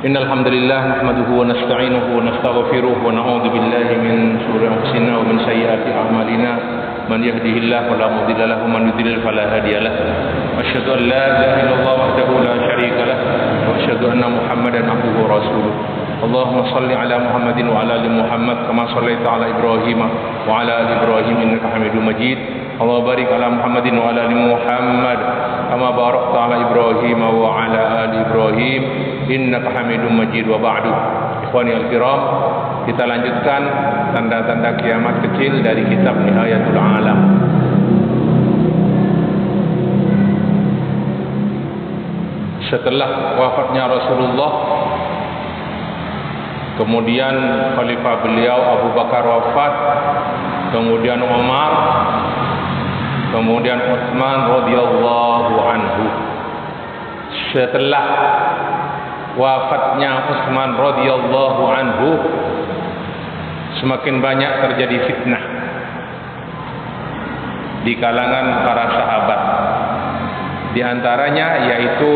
Innal hamdalillah nahmaduhu wa nasta'inuhu wa nastaghfiruh wa na'udzu billahi min shururi anfusina wa min sayyiati a'malina. Man yahdihillahu fala mudilla lahu wa man yudlil fala hadiya lahu. Asyhadu an la ilaha illallah wahdahu la syarika lahu wa asyhadu anna Muhammadan abduhu wa rasuluh. Allahumma shalli ala Muhammadin wa ala ali Muhammad kama shallaita ala Ibrahim wa ala ali Ibrahim innaka Hamidum Majid. Allahumma barik ala Muhammadin wa ala ali Muhammad kama barakta ala Ibrahim wa ala ali Ibrahim innaka Hamidum Majid. Wa ba'du. Ikhwani al-kiram, kita lanjutkan tanda-tanda kiamat kecil dari kitab Nihayatul Alam. Setelah wafatnya Rasulullah, kemudian khalifah beliau Abu Bakar wafat, kemudian Umar, kemudian Utsman radhiyallahu anhu. Setelah wafatnya Utsman radhiyallahu anhu, semakin banyak terjadi fitnah di kalangan para sahabat. Di antaranya yaitu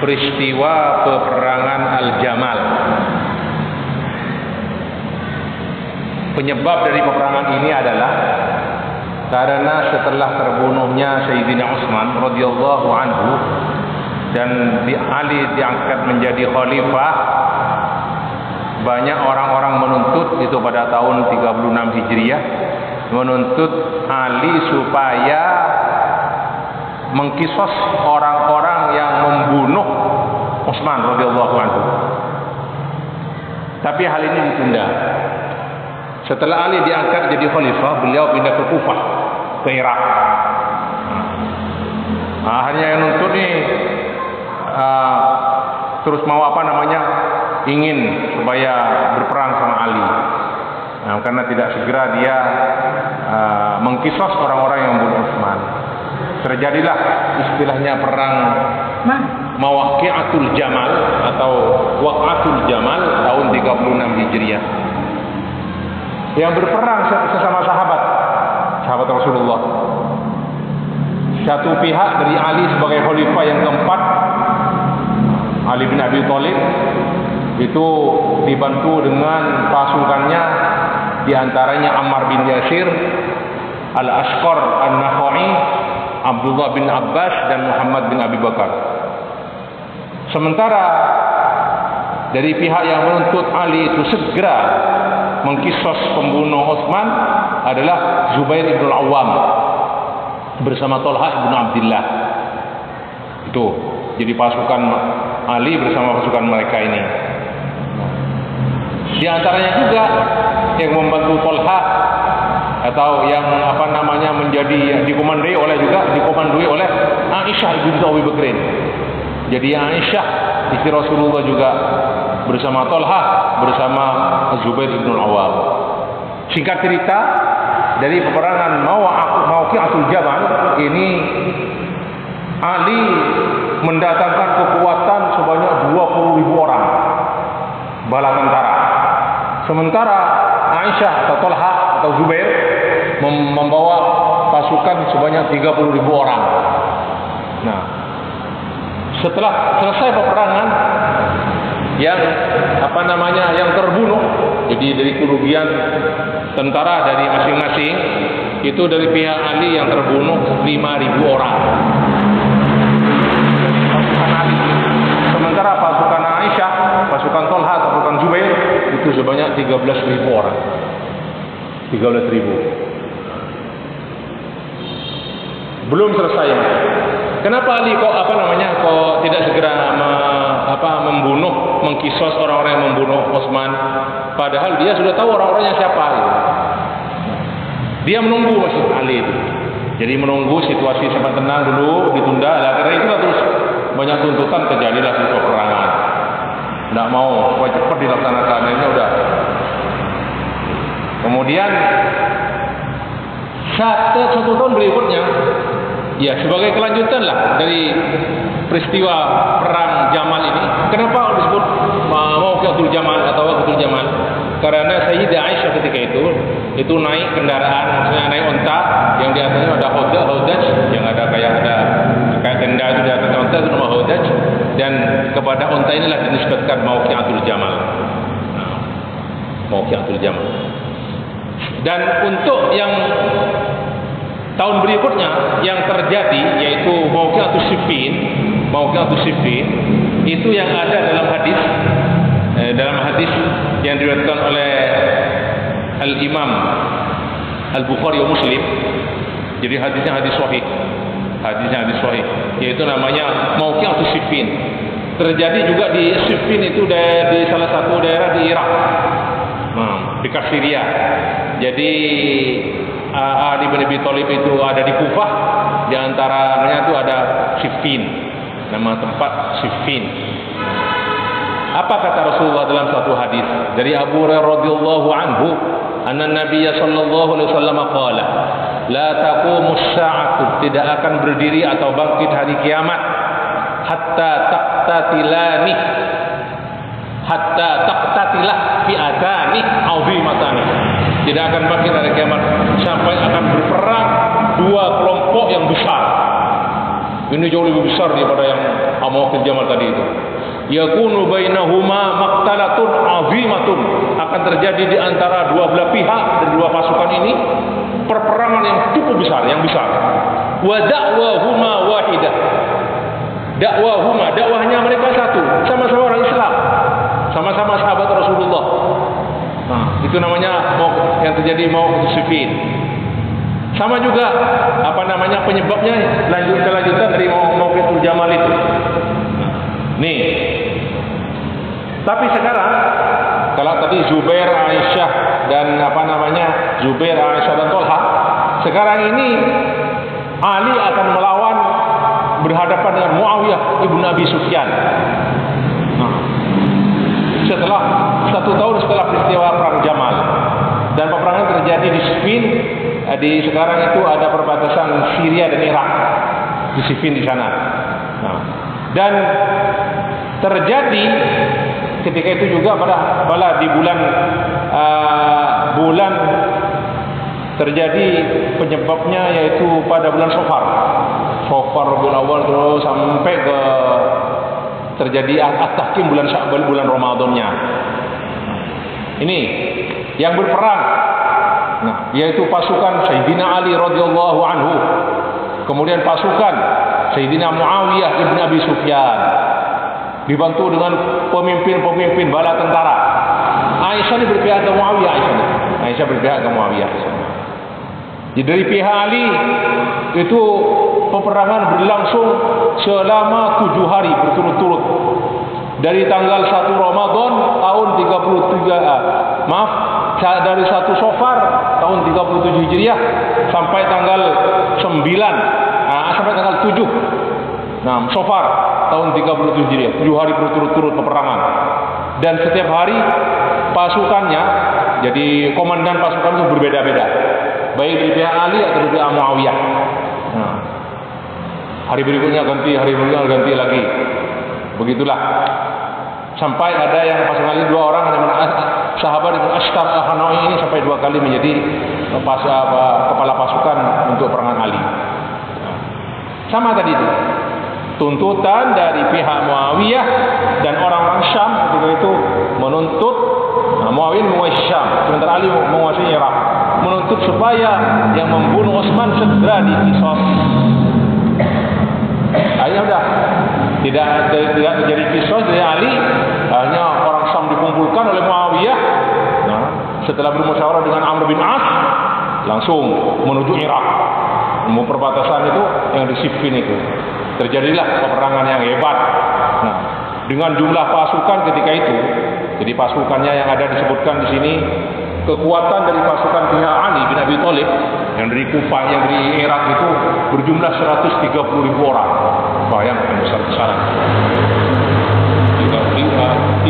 peristiwa peperangan Al-Jamal. Penyebab dari peperangan ini adalah karena setelah terbunuhnya Sayyidina Utsman radhiyallahu anhu dan Ali diangkat menjadi khalifah, banyak orang-orang menuntut, itu pada tahun 36 Hijriah, menuntut Ali supaya mengkisos orang-orang yang membunuh Utsman radhiyallahu anhu. Tapi hal ini ditunda. Setelah Ali diangkat jadi khalifah, beliau pindah ke Kufah, ke Irak. Akhirnya yang nuntut nih terus mau ingin supaya berperang sama Ali. Karena tidak segera dia mengkisos orang-orang yang membunuh Utsman. Terjadilah istilahnya perang Mawaqi'atul Jamal atau Waq'atul Jamal tahun 36 Hijriah. Yang berperang sesama sahabat Rasulullah. Satu pihak dari Ali sebagai khalifah yang keempat, Ali bin Abi Thalib, itu dibantu dengan pasukannya, diantaranya Ammar bin Yasir, Al-Ashqar An-Nakhai, Abdullah bin Abbas dan Muhammad bin Abi Bakar. Sementara dari pihak yang menuntut Ali itu segera mengkisos pembunuh Utsman adalah Zubair ibn Al-Awwam bersama Thalhah ibn Abdillah. Itu jadi pasukan Ali bersama pasukan mereka ini. Di antaranya juga yang membantu Thalhah atau yang menjadi dikomandoi oleh Aisyah binti Abi Bakrin. Jadi Aisyah istri Rasulullah juga bersama Thalhah bersama Zubair bin Al-Awwam. Singkat cerita, dari peperangan Mawaqi'atul Jamal ini Ali mendatangkan kekuatan sebanyak 20.000 orang bala tentara. Sementara Aisyah atau Thalhah atau Zubair membawa pasukan sebanyak 30.000 orang. Nah, setelah selesai peperangan yang terbunuh, jadi dari kerugian tentara dari masing-masing itu dari pihak Ali yang terbunuh 5.000 orang. Pasukan Ali. Sementara pasukan Aisyah, pasukan Thalhah, pasukan Zubair itu sebanyak 13.000 orang. 13.000. Belum selesai. Kenapa Ali kok tidak segera mengkisos orang-orang yang membunuh Utsman, padahal dia sudah tahu orang-orangnya siapa gitu. Dia menunggu masih Ali itu. Jadi menunggu situasi sampai tenang dulu, ditunda. Karena itulah terus banyak tuntutan, terjadilah peperangan. Tidak mau supaya cepat dilaksanakan. Ini udah. Kemudian satu tahun berikutnya, ya sebagai kelanjutan lah dari peristiwa perang Jamal ini. Kenapa disebut Mawaqi'atul Jamal atau Waqtul Jamal? Karena Sayyidah Aisyah ketika itu naik kendaraan, maksudnya naik unta yang di atasnya ada hodaj, yang ada kayak tenda itu di atas unta, itu nama hodaj. dan kepada unta inilah dinisbatkan mauqi'atul jamal. Mauqi'atul jamal. Dan untuk yang tahun berikutnya yang terjadi yaitu mauqi'atus siffin, itu yang ada dalam hadis yang diriwayatkan oleh Al-Imam Al-Bukhari wa Muslim. Jadi hadisnya hadis sahih, yaitu namanya mauqi'atus siffin. Terjadi juga di Siffin itu di salah satu daerah di Irak, dekat Syria. Jadi Ali bin Abi Thalib itu ada di Kufah, di antaranya itu ada Siffin, nama tempat Siffin. Apa kata Rasulullah dalam satu hadis dari Abu Hurairah radhiyallahu anhu, anna Nabiy sallallahu alaihi wasallam qala, la taqumus sa'atu, tidak akan berdiri atau bangkit hari kiamat hatta taqtatilah fi'atani azimatani, tidak akan bangkit hari kiamat sampai akan berperang dua kelompok yang besar. Ini jauh lebih besar daripada yang Mauqil Jamal tadi itu. Yakunu bainahuma maqtalatun azimatun, akan terjadi di antara dua belah pihak dan dua pasukan ini perperangan yang cukup besar, yang besar. Wa da'wahuma wahidah, dakwahnya mereka satu, sama-sama orang Islam, sama-sama sahabat Rasulullah. Nah, itu namanya yang terjadi Mauqi'atus Siffin. Sama juga penyebabnya kelanjutan dari Mauqi'atul Jamal itu. Nih. Tapi sekarang kalau tadi Zubair, Aisyah dan Zubair, Aisyah dan Tolha, sekarang ini Ali akan melawan berhadapan dengan Muawiyah ibn Abi Sufyan. Setelah 1 tahun setelah peristiwa perang Jamal, dan peperangan terjadi di Siffin. Di sekarang itu ada perbatasan Syria dan Irak, di Siffin di sana. Dan terjadi ketika itu juga pada di bulan terjadi penyebabnya yaitu pada bulan Safar Rabiul Awal, terus sampai ke terjadi at-tahkim bulan Sya'ban, bulan Ramadannya. Ini yang berperang, yaitu pasukan Sayyidina Ali radhiyallahu anhu, kemudian pasukan Sayyidina Muawiyah ibn Abi Sufyan, dibantu dengan pemimpin bala tentara. Aisyah ini berpihak ke Muawiyah. Aisyah berpihak ke Muawiyah. Jadi dari pihak Ali itu peperangan berlangsung selama 7 hari berturut-turut. Dari tanggal 1 Ramadan tahun 33 dari 1 Safar tahun 37 Hijriah sampai tanggal 9 sampai tanggal 7 Safar tahun 37 Hijriah. 7 hari berturut-turut peperangan. Dan setiap hari pasukannya, jadi komandan pasukan itu berbeda-beda, baik dari pihak Ali atau dari pihak Muawiyah. Hari berikutnya ganti, hari berikutnya ganti lagi. Begitulah. Sampai ada yang pasukan Ali 2 orang, sahabat itu Ashtar Al-Hanawi ini sampai 2 kali menjadi kepala pasukan untuk perangan Ali. Sama tadi itu. Tuntutan dari pihak Muawiyah dan orang-orang Syam ketika itu menuntut Muawiyah menguasai Syam, sementara Ali menguasai Irak, menuntut supaya yang membunuh Utsman segera diqisas. Akhirnya udah tidak terjadi qisas dari Ali. Hanya orang Syam dikumpulkan oleh Muawiyah. Setelah bermusyawarah dengan Amr bin As, langsung menuju Irak, perbatasan itu yang di Siffin itu. Terjadilah peperangan yang hebat. Dengan jumlah pasukan ketika itu, jadi pasukannya yang ada disebutkan di sini, kekuatan dari pasukan pihak Ali bin Abi Thalib yang dari Kufah, yang dari Irak itu berjumlah 130.000 orang. Bayangkan besar-besaran.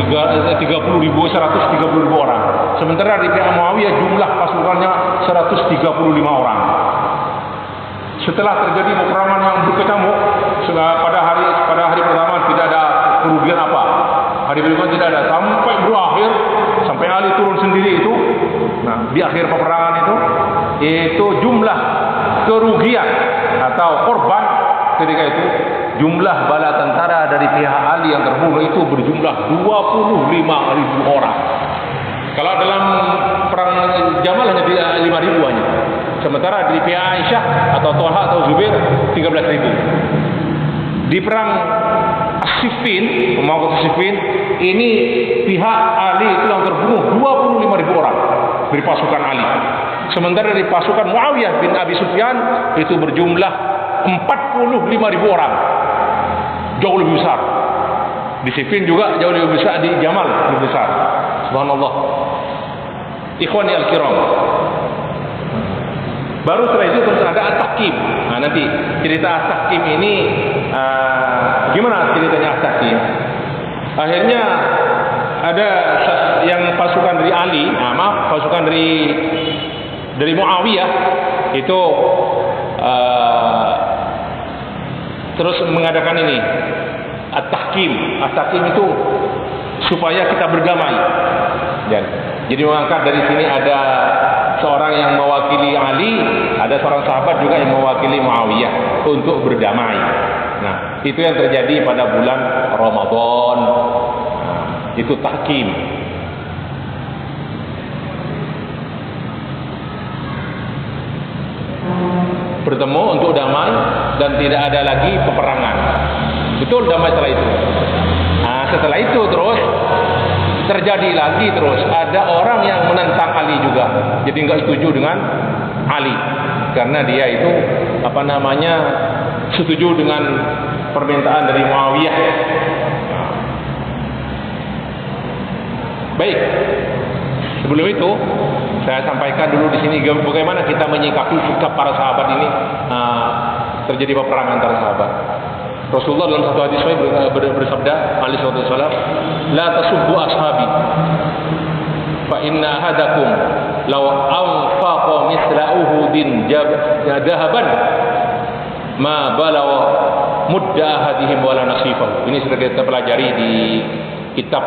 130.000 orang. Sementara di pihak Muawiyah jumlah pasukannya 135 orang. Setelah terjadi peperangan yang berkecamuk, pada hari pertama tidak ada kerugian apa, hari berikutnya tidak ada, sampai berakhir, sampai Ali turun sendiri itu. Di akhir peperangan itu jumlah kerugian atau korban ketika itu jumlah bala tentara dari pihak Ali yang terbunuh itu berjumlah 25.000 orang. Kalau dalam perang Jamal hanya 5.000 hanya. Sementara di pihak Aisyah atau Thalha atau Zubair 13.000. Di perang Siffin, Siffin, ini pihak Ali itu yang terbunuh 25.000 orang dari pasukan Ali. Sementara dari pasukan Muawiyah bin Abi Sufyan itu berjumlah 45.000 orang. Jauh lebih besar. Di Siffin juga jauh lebih besar, di Jamal lebih besar. Subhanallah. Ikhwani al-kiram. Baru setelah itu terus ada At-Tahkim. Nah, nanti cerita At-Tahkim ini gimana ceritanya At-Tahkim? Akhirnya ada yang pasukan dari Ali, pasukan dari Muawiyah itu terus mengadakan ini At-Tahkim. At-Tahkim itu supaya kita berdamai. Jadi mengangkat dari sini ada seorang yang mewakili Ali, ada seorang sahabat juga yang mewakili Muawiyah untuk berdamai. Nah, itu yang terjadi pada bulan Ramadan. Nah, itu tahkim. Bertemu untuk damai dan tidak ada lagi peperangan. Betul, damai setelah itu. Nah, setelah itu terus terjadi lagi terus ada orang yang menentang Ali juga. Jadi enggak setuju dengan Ali karena dia itu setuju dengan permintaan dari Muawiyah. Baik. Sebelum itu saya sampaikan dulu di sini bagaimana kita menyikapi sikap para sahabat ini terjadi peperangan antara sahabat. Rasulullah dalam satu hadis sahih bersabda alaihi wasallam, la tasubbu ashabi fa inna ahadakum law anfaqa mithla uhudin dhahaban ma balagha mudda ahadihim wala nasifahu. Ini sudah kita pelajari di kitab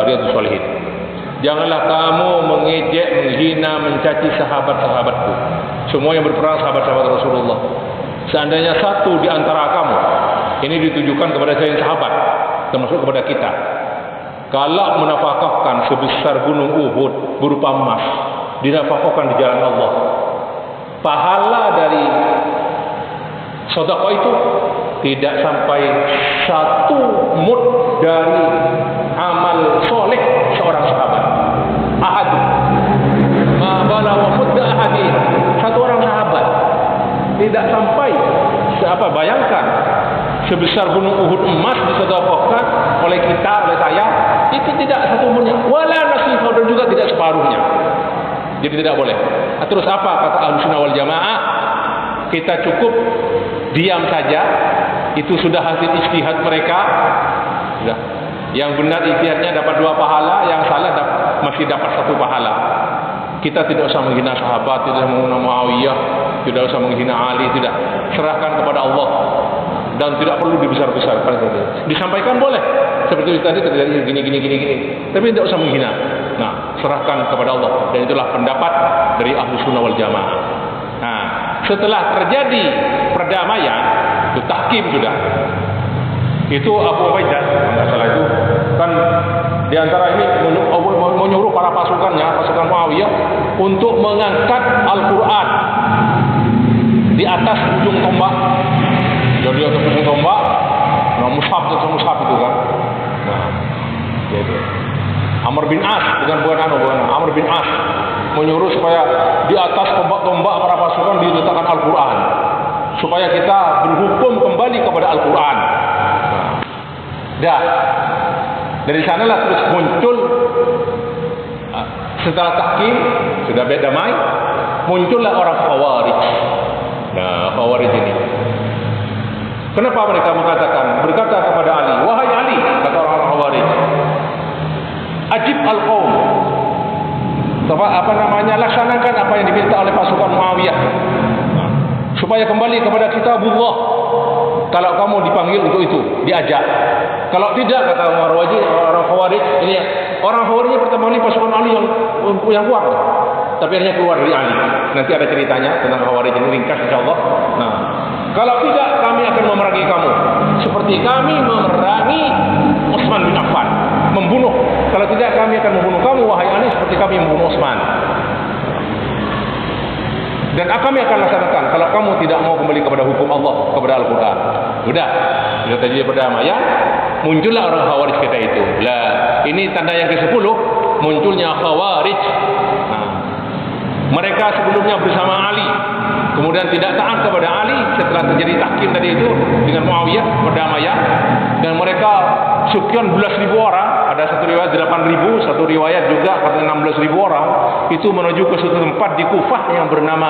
Riyadhus Shalihin. Janganlah kamu mengejek, menghina, mencaci sahabat-sahabatku. Semua yang berperang sahabat-sahabat Rasulullah. Seandainya satu di antara kamu, ini ditujukan kepada saya sahabat, termasuk kepada kita, kalau menafkahkan sebesar gunung Uhud berupa emas, dinafkahkan di jalan Allah, pahala dari sedekah itu tidak sampai 1 mud dari amal soleh seorang sahabat. Ahad, ma balagha mudda ahadin, satu orang sahabat tidak sampai bayangkan sebesar gunung Uhud emas disedekahkan oleh kita, oleh saya, itu tidak satu mudnya, wala nasifah, dan juga tidak separuhnya. Jadi tidak boleh. Terus apa kata Ahlussunnah wal Jamaah? Kita cukup diam saja, itu sudah hasil ijtihad mereka. Sudah. Yang benar ijtihadnya dapat 2 pahala, yang salah masih dapat 1 pahala. Kita tidak usah menghina sahabat, tidak usah menghina Muawiyah, tidak usah menghina Ali, tidak. Serahkan kepada Allah dan tidak perlu dibesar-besarkan. Disampaikan boleh, seperti tadi terjadi gini, tapi tidak usah menghina. Nah, serahkan kepada Allah, dan itulah pendapat dari Ahlussunnah wal Jamaah. Nah, setelah terjadi perdamaian, itu tahkim sudah. Itu Abu Ubaidah, enggak salah itu kan di antara ini menyuruh para pasukannya, pasukan Muawiyah untuk mengangkat Al-Qur'an di atas ujung tombak. Jadi di atas ujung tombak, mushaf itu kan. Nah, gitu. Amr bin As, bukan Amr bin As menyuruh supaya di atas tombak-tombak para pasukan diletakkan Al-Qur'an supaya kita berhukum kembali kepada Al-Qur'an. Dari sanalah terus muncul setelah tahkim sudah berdamai, muncullah orang Khawarij. Nah, Khawarij ini kenapa mereka berkata kepada Ali, wahai Ali, kata orang Khawarij, ajib al-qaum, laksanakan apa yang diminta oleh pasukan Muawiyah supaya kembali kepada kitabullah. Kalau kamu dipanggil untuk itu, diajak. Kalau tidak, kata orang Khawarij, ini orang Khawarij pertama ini pasukan Ali yang kuat, tapi hanya keluar dari Ali. Nanti ada ceritanya tentang Khawarij ini ringkas insyaallah. Nah, Kalau tidak, kami akan memerangi kamu seperti kami memerangi Utsman bin Affan, membunuh. Kalau tidak, kami akan membunuh kamu wahai Ali seperti kami membunuh Utsman. Dan kami akan laksanakan kalau kamu tidak mau kembali kepada hukum Allah, kepada Al-Quran. Sudah terjadi perdamaian, muncullah orang Khawarij kita itu. Lah, ini tanda yang ke-10 munculnya Khawarij. Mereka sebelumnya bersama Ali, kemudian tidak taat kepada Ali setelah terjadi tahkim tadi itu dengan Muawiyah, perdamaian. Dan mereka sekian belas ribu orang, ada satu riwayat 8.000, satu riwayat juga katanya 16.000 orang, itu menuju ke suatu tempat di Kufah yang bernama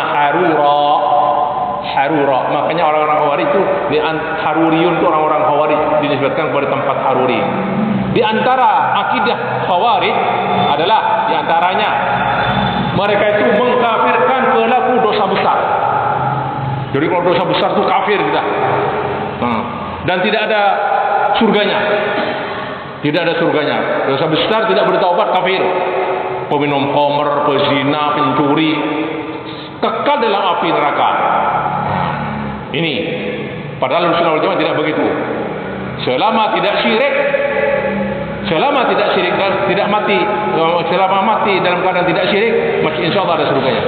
Harura. Makanya orang-orang Khawarij itu, Haruriyun itu orang-orang Khawarij dinisbatkan kepada tempat Haruri. Di antara akidah Khawarij adalah di antaranya mereka itu mengkafirkan pelaku dosa besar. Jadi kalau dosa besar itu kafir kita. Dan tidak ada surganya. Tidak ada surganya. Dosa besar tidak bertaubat, kafir. Peminum khamr, pezina, pencuri, kekal dalam api neraka. Ini padahal Ahlussunnah wal Jamaah tidak begitu. Selama tidak syirik, selama mati dalam keadaan tidak syirik, masih insya Allah ada surganya.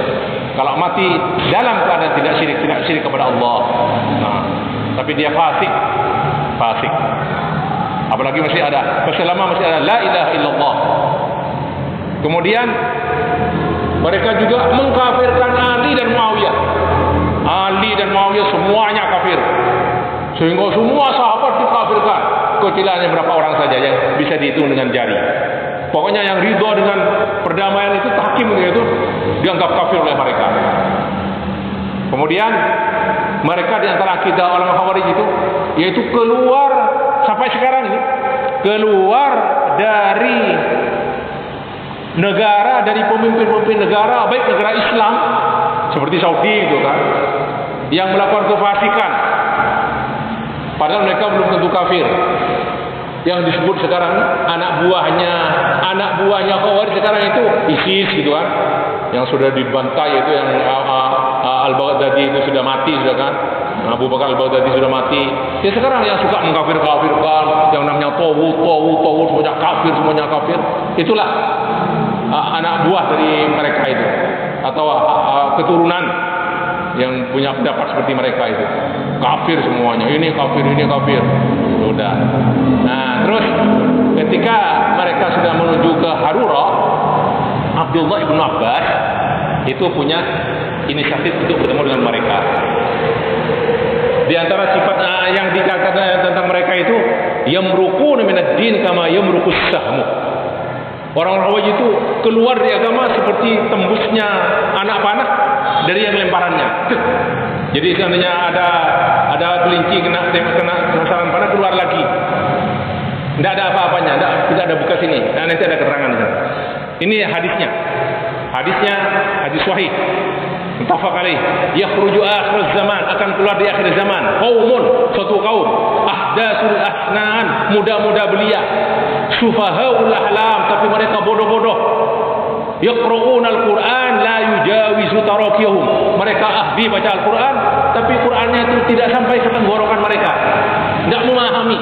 Kalau mati dalam keadaan tidak syirik kepada Allah, tapi dia fasik. Apalagi masih ada, selama masih ada la ilaha illallah. Kemudian mereka juga mengkafirkan Ali dan Muawiyah. Ali dan Muawiyah semuanya kafir, sehingga semua sahabat dikafirkan. Kecilannya berapa orang saja yang bisa dihitung dengan jari. Pokoknya yang ridho dengan perdamaian itu, tahkim itu dianggap kafir oleh mereka. Kemudian mereka di antara akidah orang Khawarij itu, yaitu keluar sampai sekarang ini, keluar dari negara, dari pemimpin-pemimpin negara, baik negara Islam seperti Saudi itu kan, yang melakukan kefasikan, padahal mereka belum tentu kafir. Yang disebut sekarang anak buahnya Khawarij sekarang itu ISIS gitu kan, yang sudah dibantai itu, yang Al-Baghdadi itu sudah mati sudah kan, Abu Bakar Al-Baghdadi sudah mati. Ya sekarang yang suka mengkafir-kafirkan, yang namanya tawud semuanya kafir. Itulah anak buah dari mereka itu, atau keturunan yang punya pendapat seperti mereka itu. Kafir semuanya, ini kafir. Sudah. Nah, terus ketika mereka sudah menuju ke Harura, Abdullah ibn Abbas itu punya inisiatif untuk bertemu dengan mereka. Di antara sifat yang dikatakan tentang mereka itu, yamruquna minad din kama yamruqus sahmu. Orang-orang Khawarij itu keluar dari agama seperti tembusnya anak panah dari yang lemparannya. Jadi seandainya ada kelinci kena sasaran panah, keluar lagi. Tidak ada apa-apanya, tidak ada bekas ini. Nah, nanti ada keterangan di sana. Ini hadisnya. Hadis sahih. Muttafaq alaih. Yakhruju akhir zaman, akan keluar di akhir zaman. Suatu kaum. Ahdatsul ahnan, muda-muda belia. Sufahaul ahlam, tapi mereka bodoh-bodoh. Yaqra'una al-Quran la yujawizu tarakiyahum. Mereka ahli baca Al-Quran, tapi Qurannya itu tidak sampai ke tenggorokan mereka. Tidak memahami.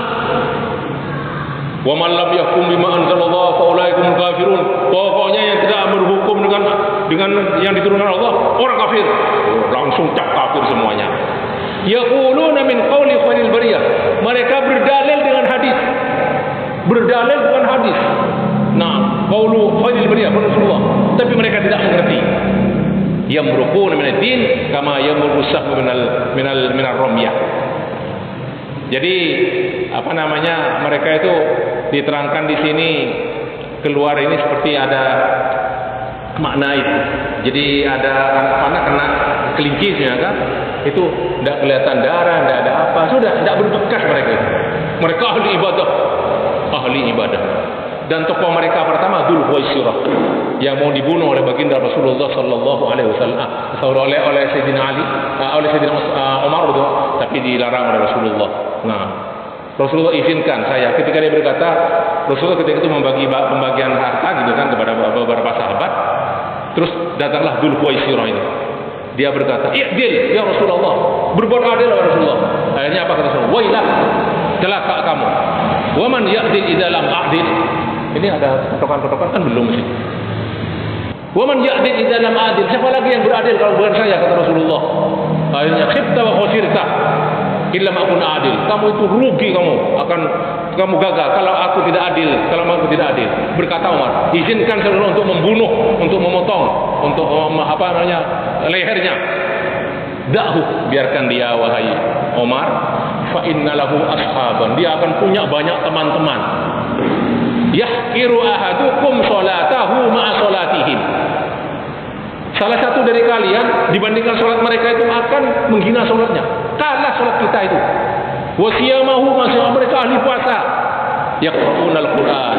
Wa man lam yahkum bima anzalallah fa ulaikumul kafirun. Pokoknya yang tidak berhukum dengan yang diturunkan Allah, orang kafir. Langsung cap kafir semuanya. Yaquluna min qawli khairil bariyah. Mereka berdalil dengan hadis. Nah, qaulu khairil bariyah Rasulullah. Tapi mereka tidak mengerti. Yamruquna minad din kama yamruqus sahmu minal ramyah. Jadi mereka itu diterangkan di sini keluar ini seperti ada makna itu. Jadi ada anak panah kena kelinci kan, itu tidak kelihatan darah, tidak ada apa, sudah tidak berbekas mereka itu. Mereka ahli ibadah. Dan tokoh mereka pertama Dzul Khuwaisirah, yang mau dibunuh oleh baginda Rasulullah sallallahu alaihi wasallam, oleh Sayyidina Ali, oleh Sayyidina Umar, tapi dilarang oleh Rasulullah. Nah, Rasulullah izinkan saya. Ketika dia berkata, Rasulullah ketika itu membagi pembagian harta gitu kan kepada beberapa sahabat. Terus datanglah Dzul Khuwaisirah ini. Dia berkata, "I'dil ya Rasulullah." Berbuat adil ya Rasulullah. Akhirnya apa kata Rasulullah? "Wailah, celaka kamu. Wa man ya'dil idza lam a'dil." Ini ada potongan-potongan kan belum sih. "Wa man ya'dil idza lam a'dil." Siapa lagi yang beradil kalau bukan saya, kata Rasulullah. Akhirnya, "Khibta wa khusirta illam akun adil." Kamu itu rugi, kamu gagal kalau aku tidak adil, kalau aku tidak adil. Berkata Umar, "Izinkan Rasulullah untuk membunuh, untuk memotong, untuk lehernya." "Da'hu, biarkan dia wahai Umar, fa innalahu ashaban." Dia akan punya banyak teman-teman. "Yahqiru ahadukum salatahu ma'a salatihim." Salah satu dari kalian dibandingkan salat mereka itu akan menghina salatnya. Kalah salat kita itu. Wa siyamahu, masih mereka ahli puasa. Yaqra'una al-Qur'an.